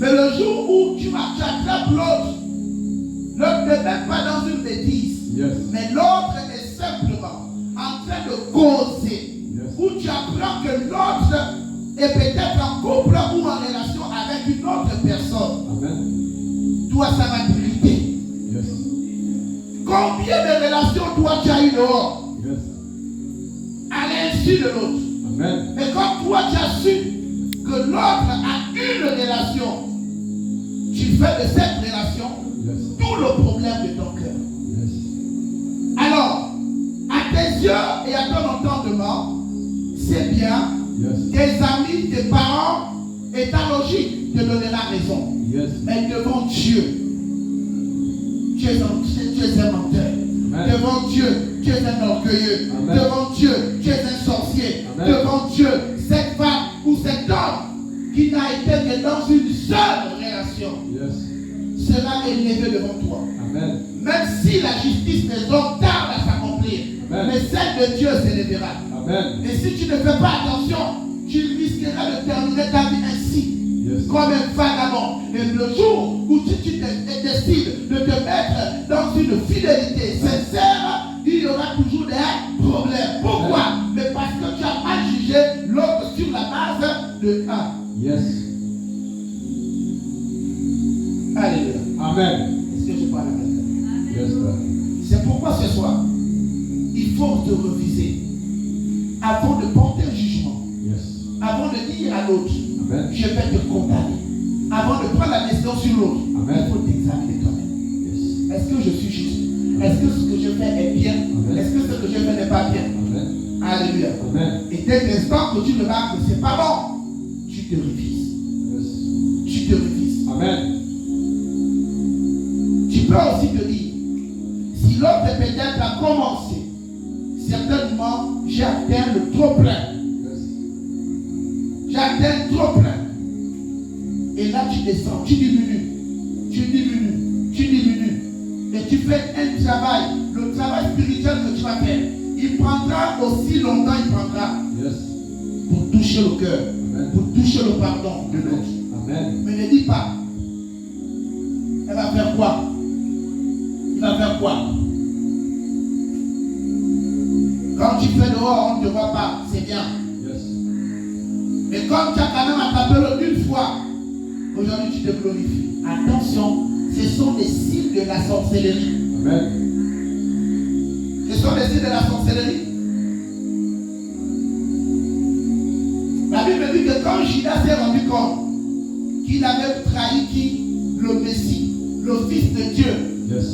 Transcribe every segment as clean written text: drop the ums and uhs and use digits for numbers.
Mais le jour où tu attrapes l'autre n'est même pas dans une bêtise. Yes. Mais l'autre est simplement en train de causer. Yes. Où tu apprends que l'autre est peut-être en couple ou en relation avec une autre personne. Amen. Toi, ça va t'irriter. Yes. Combien de relations toi tu as eu dehors Yes. à l'insu de l'autre? Amen. Mais quand toi tu as su que l'autre a une relation, tu fais de cette relation Yes. tout le problème de ton cœur. Yes. Alors, à tes yeux et à ton entendement, c'est bien. Yes. Tes amis, tes parents et ta logique te donnera raison. Yes. Mais devant Dieu, tu es un menteur. Amen. Devant Dieu, tu es un orgueilleux. Amen. Devant Dieu, tu es un sorcier. Amen. Devant Dieu, cette femme ou cet homme qui n'a été que dans une seule relation Yes. sera élevé devant toi. Amen. Même si la justice des hommes tarde à s'accomplir, Amen. mais celle de Dieu s'élèvera. Amen. Et si tu ne fais pas attention, tu risqueras de terminer ta vie ainsi, Yes. comme un vagabond. Et le jour où tu décides de te mettre dans une fidélité sincère, il y aura toujours des problèmes. Pourquoi? Mais parce que tu as mal jugé l'autre sur la base de un. Yes. Alléluia. Amen. Est-ce que je parle à quelqu'un? Yes, sir. C'est pourquoi ce soir, il faut te reviser avant de porter un jugement, Yes. avant de dire à l'autre, Amen. je vais te condamner. Avant de prendre la décision sur l'autre, Amen. il faut t'examiner toi-même. Yes. Est-ce que je suis juste? Est-ce que ce que je fais est bien? Amen. Est-ce que ce que je fais n'est pas bien? Amen. Alléluia. Amen. Et dès l'instant que tu remarques que c'est pas bon, tu te revises. Yes. Tu te revises. Amen. Tu peux aussi te dire, si l'autre peut-être a commencé, certainement j'ai atteint le trop plein. Yes. J'ai atteint le trop plein. Et là tu descends, tu diminues. Tu diminues. Tu diminues. Et tu fais un travail. Le travail spirituel que tu vas faire, il prendra aussi longtemps, il prendra Yes. pour toucher le cœur, Amen. pour toucher le pardon de l'autre. Amen. Mais ne dis pas, elle va faire quoi? Il va faire quoi? Quand tu fais dehors, on ne te voit pas, c'est bien. Yes. Mais comme tu as quand même attrapé l'autre une fois, aujourd'hui tu te glorifies. Attention, ce sont des signes de la sorcellerie. Amen. Ce sont des signes de la sorcellerie. La Bible dit que quand Judas s'est rendu compte qu'il avait trahi qui? Le Messie, le Fils de Dieu. Yes.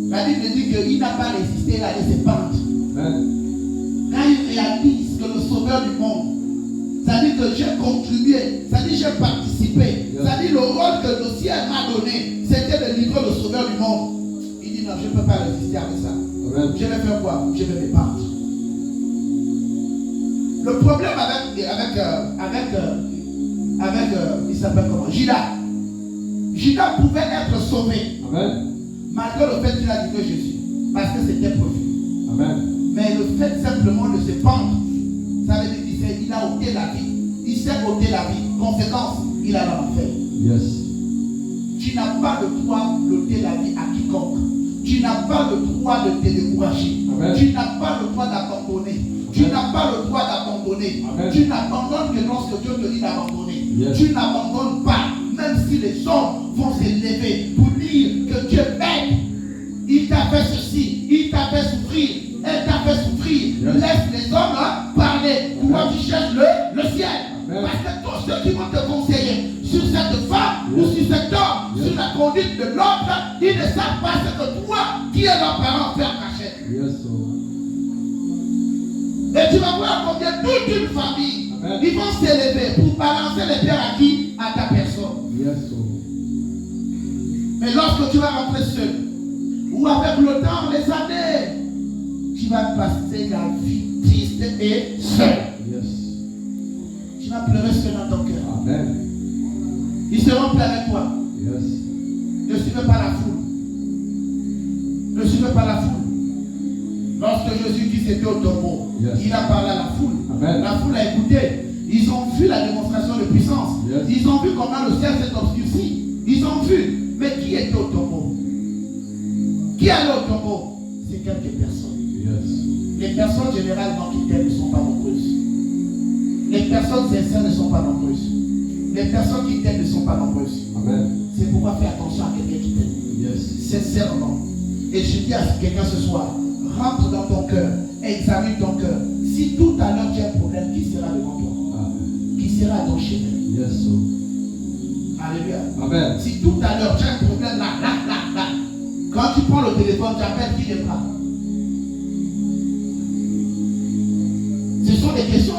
La Bible dit qu'il n'a pas résisté, il a laissé pendre. Amen. Quand il réalise que le Sauveur du monde, ça dit que j'ai contribué, ça dit j'ai participé, ça dit le rôle que le ciel m'a donné, c'était de livrer le Sauveur du monde. Il dit non, je ne peux pas résister avec ça. Amen. Je vais faire quoi? Je vais me battre. Le problème avec il s'appelle comment? Judas. Judas pouvait être sauvé Amen. malgré le fait qu'il a livré Jésus, parce que c'était prévu. Amen. Mais le fait simplement de se pendre, ça veut dire qu'il a ôté la vie. Il s'est ôté la vie. Conséquence, il a l'enfer. Yes. Tu n'as pas le droit d'ôter la vie à quiconque. Tu n'as pas le droit de te décourager. Amen. Tu n'as pas le droit d'abandonner. Tu n'as pas le droit d'abandonner. Amen. Tu n'abandonnes que lorsque Dieu te dit d'abandonner. Yes. Tu n'abandonnes pas, même si les hommes vont s'élever pour dire que Dieu m'aide. Il t'a fait ceci, il t'a fait souffrir, elle t'a fait souffrir. Yes. Laisse les hommes parler. Toi, tu cherches le ciel. Amen. Parce que tous ceux qui vont te conseiller sur cette femme ou sur cet homme, sur la conduite de l'autre, ils ne savent pas ce que toi, qui es leur parent, faire cachette. Yes, Lord. Et tu vas voir combien toute une famille, Amen. ils vont s'élever pour balancer les terres à qui? À ta personne. Yes, Lord. Mais lorsque tu vas rentrer seul, ou avec le temps, les années, tu vas passer la vie triste et seul. Yes. Tu vas pleurer seul dans ton cœur. Amen. Ils seront pleins avec toi. Yes. Ne suivez pas la foule. Ne suivez pas la foule. Lorsque Jésus dit c'était au tombeau, Yes. il a parlé à la foule. Amen. La foule a écouté. Ils ont vu la démonstration de puissance. Yes. Ils ont vu comment le ciel s'est obscurci. Ils ont vu. Mais qui était au tombeau? Qui allait au tombeau? C'est quelques personnes. Yes. Les personnes généralement qui t'aiment ne sont pas nombreuses. Les personnes sincères ne sont pas nombreuses. Les personnes qui t'aiment ne sont pas nombreuses. Amen. C'est pourquoi fais attention à quelqu'un qui t'aime. Yes. Sincèrement. Et je dis à quelqu'un ce soir, rentre dans ton cœur, examine ton cœur. Si tout à l'heure tu as un problème, qui sera devant toi? Amen. Qui sera à ton chemin? Yes, sir. Alléluia. Amen. Si tout à l'heure tu as un problème là, quand tu prends le téléphone, tu appelles qui les bras? Ce sont des questions.